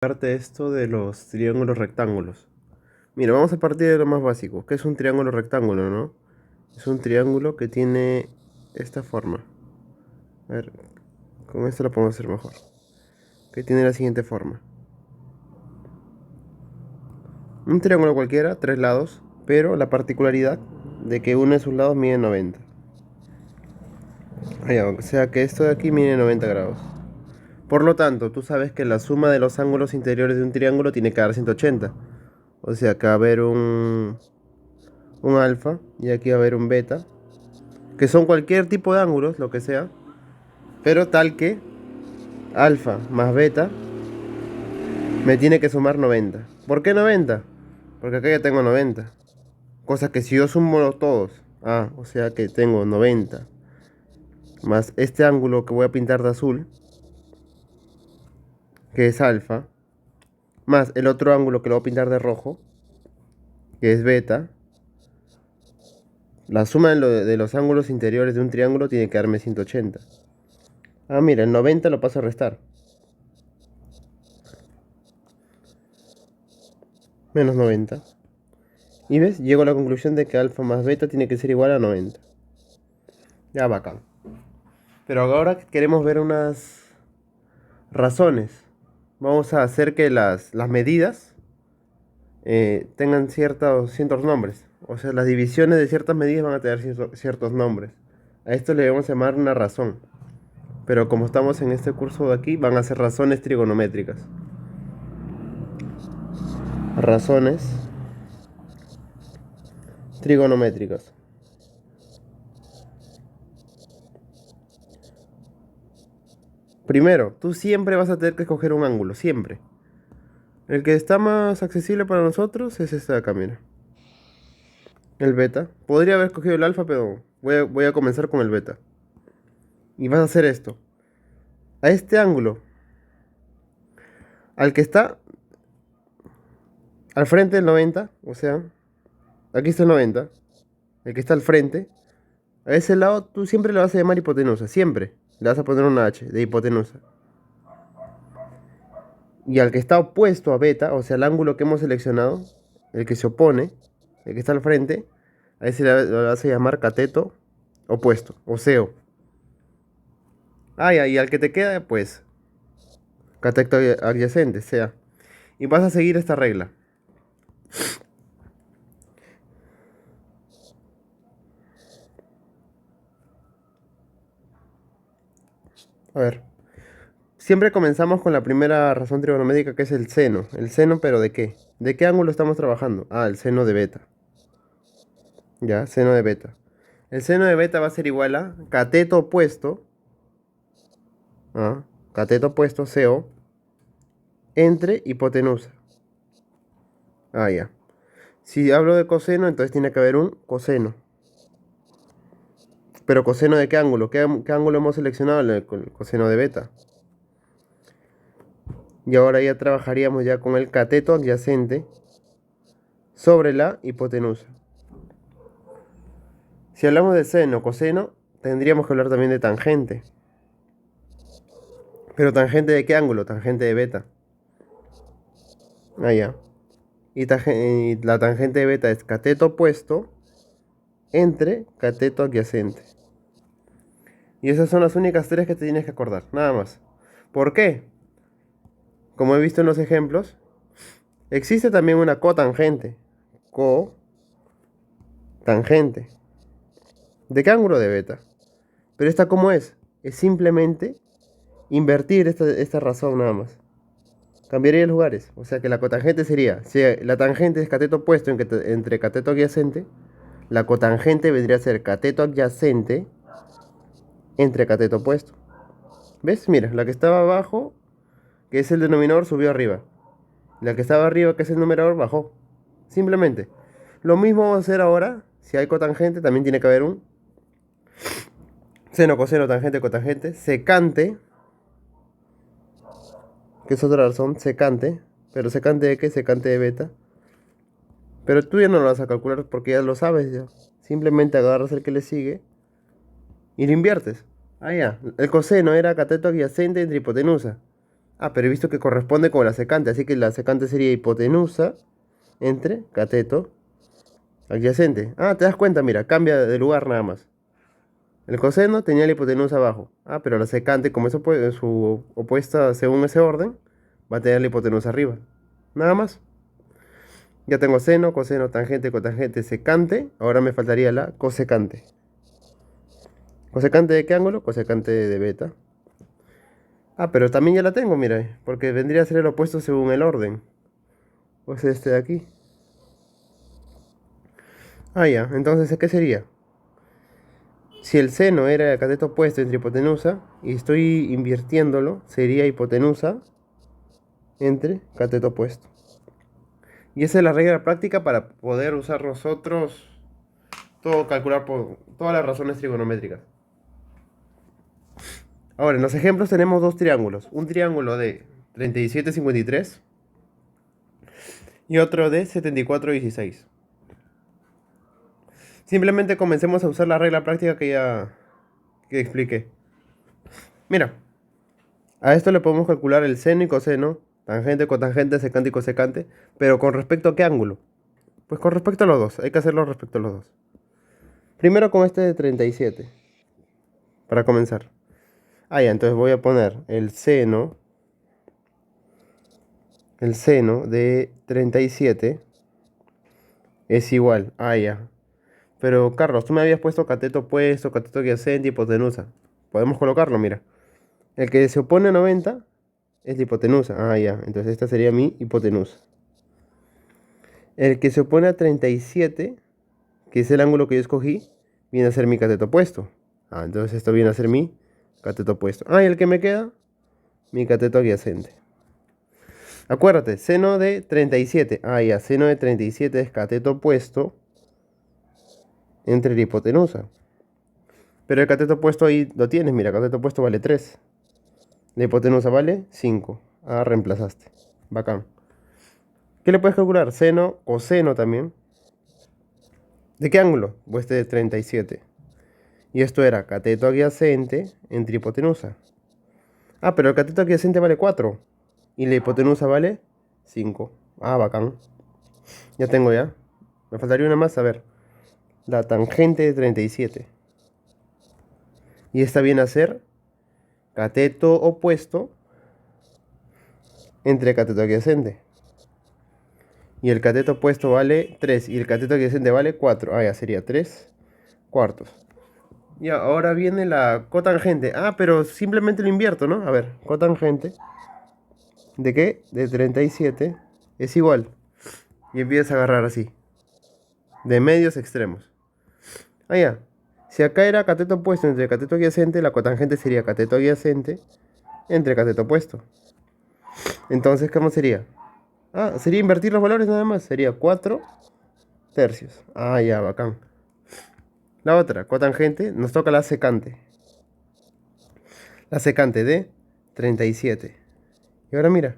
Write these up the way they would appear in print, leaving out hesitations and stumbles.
Parte esto de los triángulos rectángulos. Mira, vamos a partir de lo más básico. ¿Qué es un triángulo rectángulo, no? Es un triángulo que tiene esta forma. A ver, con esto lo podemos hacer mejor. Que tiene la siguiente forma. Un triángulo cualquiera, tres lados, pero la particularidad de que uno de sus lados mide 90. O sea que esto de aquí mide 90 grados. Por lo tanto, tú sabes que la suma de los ángulos interiores de un triángulo tiene que dar 180. O sea que va a haber un alfa y aquí va a haber un beta, que son cualquier tipo de ángulos, lo que sea, pero tal que alfa más beta me tiene que sumar 90. ¿Por qué 90? Porque acá ya tengo 90. Cosa que si yo sumo todos, o sea que tengo 90 más este ángulo que voy a pintar de azul, que es alfa, más el otro ángulo que lo voy a pintar de rojo, que es beta. La suma de los ángulos interiores de un triángulo tiene que darme 180. Mira, el 90 lo paso a restar. Menos 90. Y ves, llego a la conclusión de que alfa más beta tiene que ser igual a 90. Ya, bacán. Pero ahora queremos ver unas razones. Vamos a hacer que las medidas tengan ciertos nombres. O sea, las divisiones de ciertas medidas van a tener ciertos nombres. A esto le vamos a llamar una razón. Pero como estamos en este curso de aquí, van a ser razones trigonométricas. Razones trigonométricas. Primero, tú siempre vas a tener que escoger un ángulo, siempre. El que está más accesible para nosotros es este de acá, mira. El beta. Podría haber escogido el alfa, pero voy a comenzar con el beta. Y vas a hacer esto. A este ángulo, al que está al frente del 90, o sea, aquí está el 90, el que está al frente, a ese lado tú siempre le vas a llamar hipotenusa, siempre. Le vas a poner una H de hipotenusa. Y al que está opuesto a beta, o sea, el ángulo que hemos seleccionado, el que se opone, el que está al frente, a ese le vas a llamar cateto opuesto, o seo. Y al que te queda, pues, cateto adyacente, sea. Y vas a seguir esta regla. A ver, siempre comenzamos con la primera razón trigonométrica, que es el seno. El seno, pero ¿de qué? ¿De qué ángulo estamos trabajando? El seno de beta. Ya, seno de beta. El seno de beta va a ser igual a cateto opuesto, cateto opuesto, CO, entre hipotenusa. Ya. Si hablo de coseno, entonces tiene que haber un coseno. Pero coseno de qué ángulo? ¿Qué ángulo hemos seleccionado? El coseno de beta. Y ahora ya trabajaríamos ya con el cateto adyacente sobre la hipotenusa. Si hablamos de seno, coseno, tendríamos que hablar también de tangente. ¿Pero tangente de qué ángulo? Tangente de beta. Ya. Y la tangente de beta es cateto opuesto entre cateto adyacente. Y esas son las únicas tres que te tienes que acordar, nada más. ¿Por qué? Como he visto en los ejemplos, existe también una cotangente. Cotangente. ¿De qué ángulo de beta? Pero esta, ¿cómo es? Es simplemente invertir esta razón nada más. Cambiaría lugares. O sea que la cotangente sería, si la tangente es cateto opuesto entre cateto adyacente, la cotangente vendría a ser cateto adyacente entre cateto opuesto. ¿Ves? Mira, la que estaba abajo, que es el denominador, subió arriba. La que estaba arriba, que es el numerador, bajó. Simplemente. Lo mismo vamos a hacer ahora. Si hay cotangente, también tiene que haber un seno, coseno, tangente, cotangente, secante, que es otra razón, secante. Pero secante de qué? Secante de beta. Pero tú ya no lo vas a calcular porque ya lo sabes ya. Simplemente agarras el que le sigue y lo inviertes. Ya. El coseno era cateto adyacente entre hipotenusa. Ah, pero he visto que corresponde con la secante, así que la secante sería hipotenusa entre cateto adyacente. Ah, te das cuenta, mira, cambia de lugar nada más. El coseno tenía la hipotenusa abajo. Ah, pero la secante, como es su opuesta según ese orden, va a tener la hipotenusa arriba. Nada más. Ya tengo seno, coseno, tangente, cotangente, secante. Ahora me faltaría la cosecante. ¿Cosecante de qué ángulo? Cosecante de beta. Ah, pero también ya la tengo, mira, porque vendría a ser el opuesto según el orden. Pues este de aquí. Ah, ya, entonces, ¿qué sería? Si el seno era el cateto opuesto entre hipotenusa y estoy invirtiéndolo, sería hipotenusa entre cateto opuesto. Y esa es la regla práctica para poder usar nosotros todo, calcular por todas las razones trigonométricas. Ahora, en los ejemplos tenemos dos triángulos. Un triángulo de 37,53 y otro de 74,16. Simplemente comencemos a usar la regla práctica que expliqué. Mira, a esto le podemos calcular el seno y coseno, tangente, cotangente, secante y cosecante, pero ¿con respecto a qué ángulo? Pues con respecto a los dos, hay que hacerlo respecto a los dos. Primero con este de 37, para comenzar. Ah, ya, entonces voy a poner el seno de 37 es igual, ah, ya. Pero Carlos, tú me habías puesto cateto opuesto, cateto adyacente, hipotenusa. Podemos colocarlo, mira. El que se opone a 90 es la hipotenusa. Ah, ya. Entonces esta sería mi hipotenusa. El que se opone a 37, que es el ángulo que yo escogí, viene a ser mi cateto opuesto. Ah, entonces esto viene a ser mi cateto opuesto. Ah, y el que me queda, mi cateto adyacente. Acuérdate, seno de 37. Ah, ya, seno de 37 es cateto opuesto entre la hipotenusa. Pero el cateto opuesto ahí lo tienes, mira, cateto opuesto vale 3. La hipotenusa vale 5. Ah, reemplazaste. Bacán. ¿Qué le puedes calcular? Seno, coseno también. ¿De qué ángulo? Pues este de 37. Y esto era cateto adyacente entre hipotenusa. Ah, pero el cateto adyacente vale 4. Y la hipotenusa vale 5. Ah, bacán. Ya tengo ya. Me faltaría una más, a ver. La tangente de 37. Y esta viene a ser cateto opuesto entre cateto adyacente. Y el cateto opuesto vale 3. Y el cateto adyacente vale 4. Ah, ya sería 3 cuartos. Ya, ahora viene la cotangente. Ah, pero simplemente lo invierto, ¿no? A ver, cotangente. ¿De qué? De 37 es igual. Y empiezas a agarrar así. De medios extremos. Ah, ya. Si acá era cateto opuesto entre cateto adyacente, la cotangente sería cateto adyacente entre cateto opuesto. Entonces, ¿cómo sería? Ah, sería invertir los valores nada más. Sería 4 tercios. Ah, ya, bacán. La otra, cotangente, nos toca la secante. La secante de 37. Y ahora mira.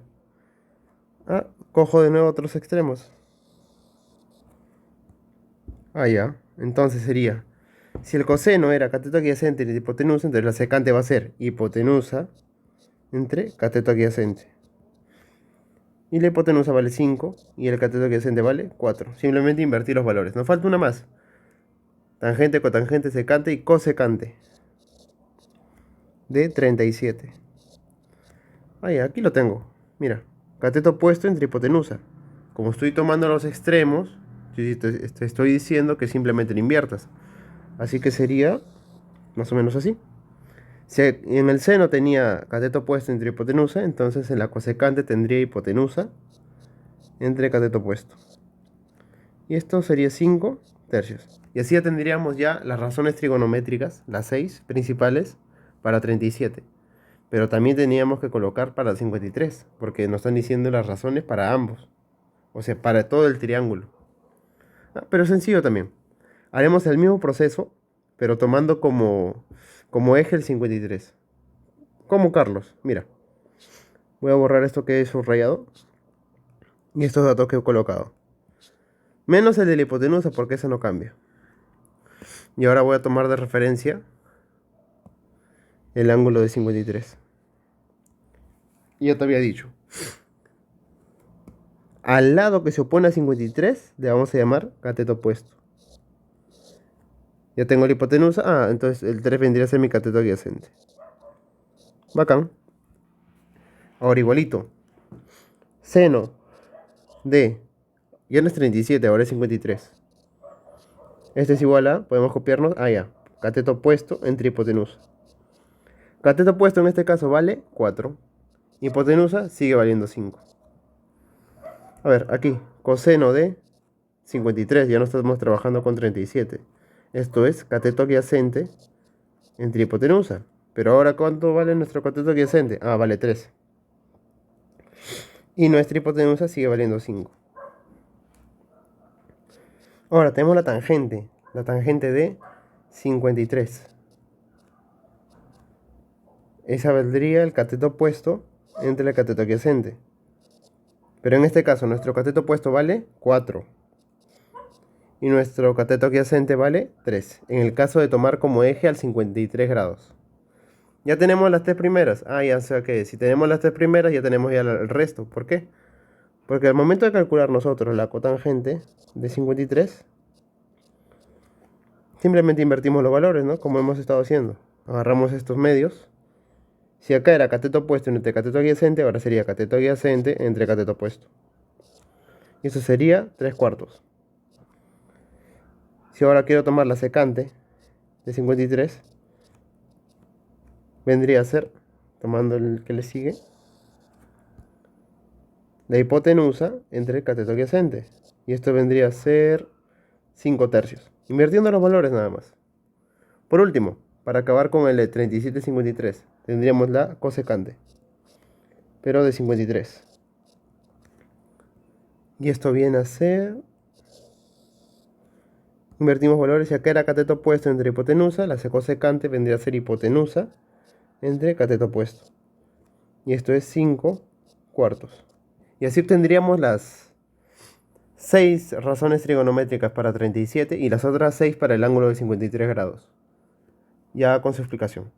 Ah, cojo de nuevo otros extremos. Ah, ya. Entonces sería, si el coseno era cateto adyacente entre hipotenusa, entonces la secante va a ser hipotenusa entre cateto adyacente. Y la hipotenusa vale 5 y el cateto adyacente vale 4. Simplemente invertir los valores. Nos falta una más. Tangente, cotangente, secante y cosecante de 37. Ah, ya, aquí lo tengo. Mira, cateto opuesto entre hipotenusa. Como estoy tomando los extremos, te estoy diciendo que simplemente lo inviertas. Así que sería más o menos así. Si en el seno tenía cateto opuesto entre hipotenusa, entonces en la cosecante tendría hipotenusa entre cateto opuesto. Y esto sería 5 tercios. Y así ya tendríamos ya las razones trigonométricas, las 6 principales, para 37. Pero también teníamos que colocar para 53, porque nos están diciendo las razones para ambos. O sea, para todo el triángulo. Ah, pero sencillo también. Haremos el mismo proceso, pero tomando como eje el 53. Como Carlos, mira. Voy a borrar esto que he subrayado y estos datos que he colocado. Menos el de la hipotenusa porque eso no cambia. Y ahora voy a tomar de referencia el ángulo de 53. Y ya te había dicho. Al lado que se opone a 53 le vamos a llamar cateto opuesto. Ya tengo la hipotenusa. Ah, entonces el 3 vendría a ser mi cateto adyacente. Bacán. Ahora igualito. Seno de... Ya no es 37, ahora es 53. Este es igual a... Podemos copiarnos. Ah, ya. Cateto opuesto entre hipotenusa. Cateto opuesto en este caso vale 4. Hipotenusa sigue valiendo 5. A ver, aquí. Coseno de 53. Ya no estamos trabajando con 37. Esto es cateto adyacente entre hipotenusa. Pero ahora, ¿cuánto vale nuestro cateto adyacente? Ah, vale 3. Y nuestra hipotenusa sigue valiendo 5. Ahora tenemos la tangente. La tangente de 53. Esa valdría el cateto opuesto entre el cateto adyacente. Pero en este caso, nuestro cateto opuesto vale 4. Y nuestro cateto adyacente vale 3. En el caso de tomar como eje al 53 grados. Ya tenemos las tres primeras. Ah, ya sé que si tenemos las tres primeras, ya tenemos ya el resto. ¿Por qué? Porque al momento de calcular nosotros la cotangente de 53, simplemente invertimos los valores, ¿no? Como hemos estado haciendo. Agarramos estos medios. Si acá era cateto opuesto entre cateto adyacente, ahora sería cateto adyacente entre cateto opuesto. Y eso sería 3 cuartos. Si ahora quiero tomar la secante de 53, vendría a ser, tomando el que le sigue, la hipotenusa entre el cateto adyacente. Y esto vendría a ser 5 tercios. Invirtiendo los valores nada más. Por último, para acabar con el de 37,53, tendríamos la cosecante, pero de 53. Y esto viene a ser... Invertimos valores y acá era cateto opuesto entre hipotenusa. La cosecante vendría a ser hipotenusa entre cateto opuesto. Y esto es 5 cuartos. Y así obtendríamos las 6 razones trigonométricas para 37 y las otras 6 para el ángulo de 53 grados. Ya con su explicación.